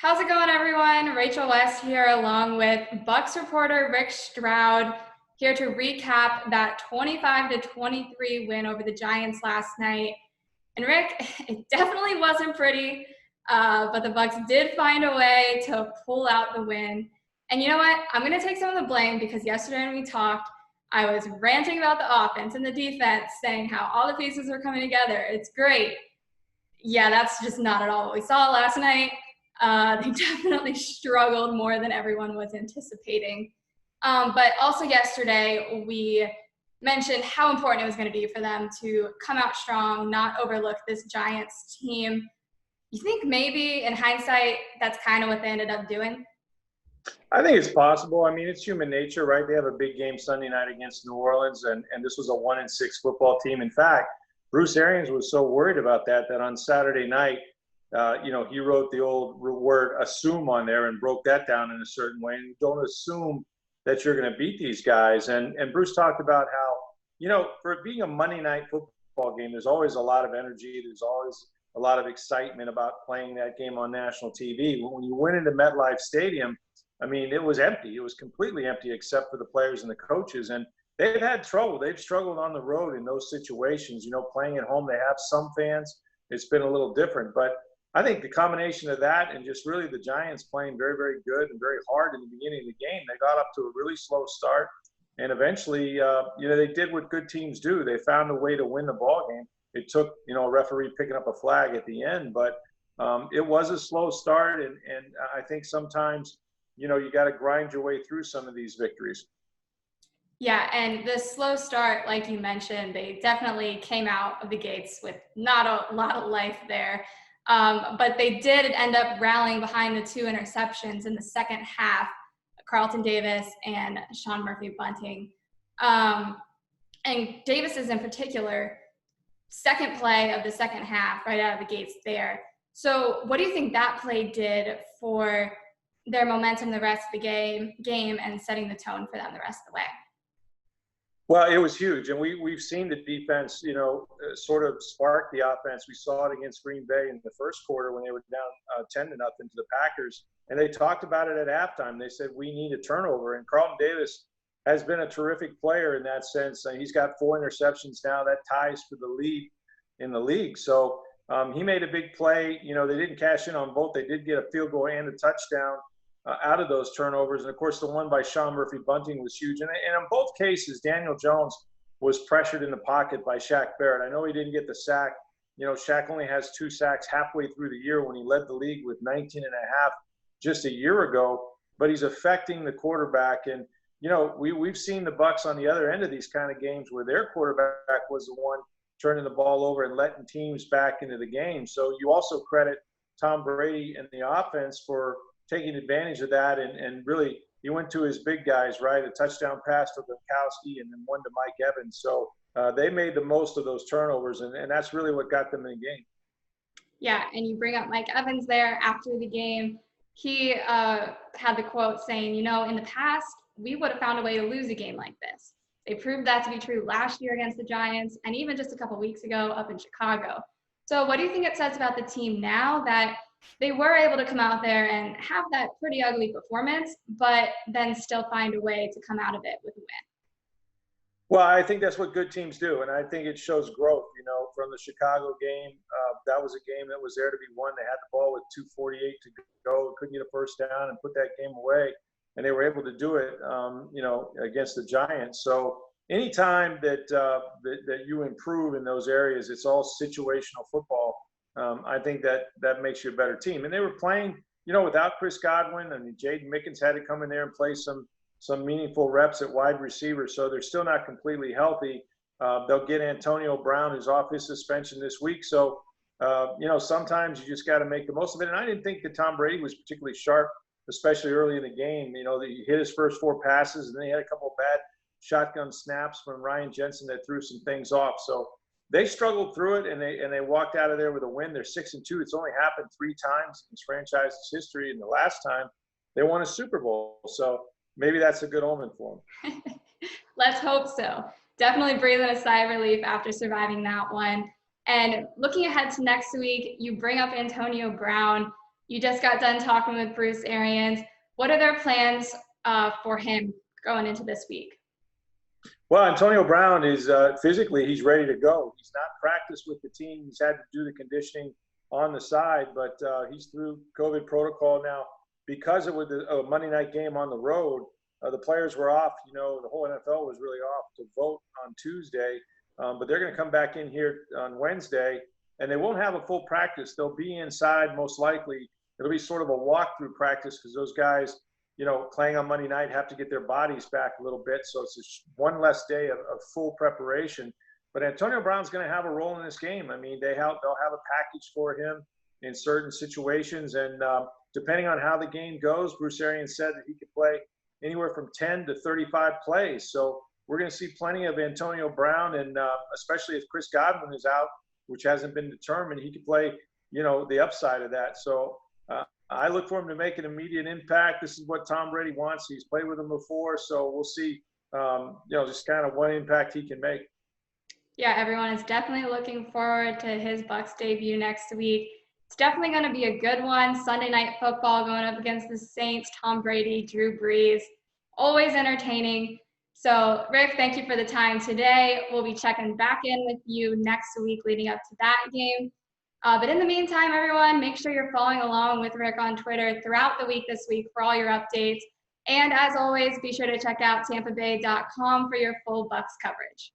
How's it going, everyone? Rachel West here, along with Bucs reporter Rick Stroud, here to recap that 25-23 win over the Giants last night. And Rick, it definitely wasn't pretty, but the Bucs did find a way to pull out the win. And you know what? I'm going to take some of the blame because yesterday when we talked, I was ranting about the offense and the defense, saying how all the pieces were coming together. It's great. Yeah, that's just not at all what we saw last night. They definitely struggled more than everyone was anticipating. But also yesterday, we mentioned how important it was going to be for them to come out strong, not overlook this Giants team. You think maybe in hindsight, that's kind of what they ended up doing? I think it's possible. I mean, it's human nature, right? They have a big game Sunday night against New Orleans, and this was a 1-6 football team. In fact, Bruce Arians was so worried about that on Saturday night, he wrote the old word assume on there and broke that down in a certain way. And don't assume that you're going to beat these guys. And Bruce talked about how, for it being a Monday night football game, there's always a lot of energy. There's always a lot of excitement about playing that game on national TV. When you went into MetLife Stadium, I mean, it was empty. It was completely empty except for the players and the coaches. And they've had trouble. They've struggled on the road in those situations. Playing at home, they have some fans. It's been a little different. But I think the combination of that and just really the Giants playing very, very good and very hard in the beginning of the game, they got up to a really slow start. And eventually, they did what good teams do. They found a way to win the ball game. It took, a referee picking up a flag at the end. But it was a slow start. And I think sometimes, you got to grind your way through some of these victories. Yeah, and the slow start, like you mentioned, they definitely came out of the gates with not a lot of life there. But they did end up rallying behind the two interceptions in the second half, Carlton Davis and Sean Murphy-Bunting. And Davis's in particular, second play of the second half, right out of the gates there. So what do you think that play did for their momentum the rest of the game and setting the tone for them the rest of the way? Well, it was huge, and we've seen the defense, sort of spark the offense. We saw it against Green Bay in the first quarter when they were down 10-0 to the Packers, and they talked about it at halftime. They said we need a turnover, and Carlton Davis has been a terrific player in that sense. He's got 4 interceptions now. That ties for the lead in the league. So he made a big play. They didn't cash in on both. They did get a field goal and a touchdown out of those turnovers. And, of course, the one by Sean Murphy-Bunting was huge. And in both cases, Daniel Jones was pressured in the pocket by Shaq Barrett. I know he didn't get the sack. Shaq only has 2 sacks halfway through the year when he led the league with 19 and a half just a year ago. But he's affecting the quarterback. And, we've seen the Bucs on the other end of these kind of games where their quarterback was the one turning the ball over and letting teams back into the game. So you also credit Tom Brady and the offense for taking advantage of that, and really he went to his big guys, right? A touchdown pass to Gronkowski and then one to Mike Evans. So they made the most of those turnovers, and that's really what got them in the game. Yeah, and you bring up Mike Evans there after the game. He had the quote saying, in the past, we would have found a way to lose a game like this. They proved that to be true last year against the Giants and even just a couple weeks ago up in Chicago. So what do you think it says about the team now that they were able to come out there and have that pretty ugly performance, but then still find a way to come out of it with a win? Well, I think that's what good teams do, and I think it shows growth. From the Chicago game, that was a game that was there to be won. They had the ball with 2:48 to go, couldn't get a first down and put that game away, and they were able to do it, against the Giants. So anytime that you improve in those areas, it's all situational football. I think that makes you a better team. And they were playing, without Chris Godwin. I mean, Jaden Mickens had to come in there and play some meaningful reps at wide receiver. So they're still not completely healthy. They'll get Antonio Brown, who's off his suspension this week. So, sometimes you just got to make the most of it. And I didn't think that Tom Brady was particularly sharp, especially early in the game. He hit his first 4 passes, and then he had a couple of bad shotgun snaps from Ryan Jensen that threw some things off. So they struggled through it, and they walked out of there with a win. They're 6-2. It's only happened 3 times in this franchise's history, and the last time they won a Super Bowl. So maybe that's a good omen for them. Let's hope so. Definitely breathing a sigh of relief after surviving that one. And looking ahead to next week, you bring up Antonio Brown. You just got done talking with Bruce Arians. What are their plans for him going into this week? Well, Antonio Brown is physically, he's ready to go. He's not practiced with the team. He's had to do the conditioning on the side, but he's through COVID protocol now. Because it was a Monday night game on the road, the players were off. You know, the whole NFL was really off to vote on Tuesday, but they're going to come back in here on Wednesday, and they won't have a full practice. They'll be inside most likely. It'll be sort of a walkthrough practice because those guys, you know, playing on Monday night have to get their bodies back a little bit. So it's one less day of full preparation. But Antonio Brown's going to have a role in this game. I mean, they'll have a package for him in certain situations. And depending on how the game goes, Bruce Arians said that he could play anywhere from 10 to 35 plays. So we're going to see plenty of Antonio Brown, and especially if Chris Godwin is out, which hasn't been determined, he could play, you know, the upside of that. So I look for him to make an immediate impact. This is what Tom Brady wants. He's played with him before, so we'll see, you know, just kind of what impact he can make. Yeah, everyone is definitely looking forward to his Bucs debut next week. It's definitely going to be a good one. Sunday Night Football going up against the Saints, Tom Brady, Drew Brees. Always entertaining. So, Rick, thank you for the time today. We'll be checking back in with you next week leading up to that game. But in the meantime, everyone, make sure you're following along with Rick on Twitter throughout the week this week for all your updates. And as always, be sure to check out tampabay.com for your full Bucs coverage.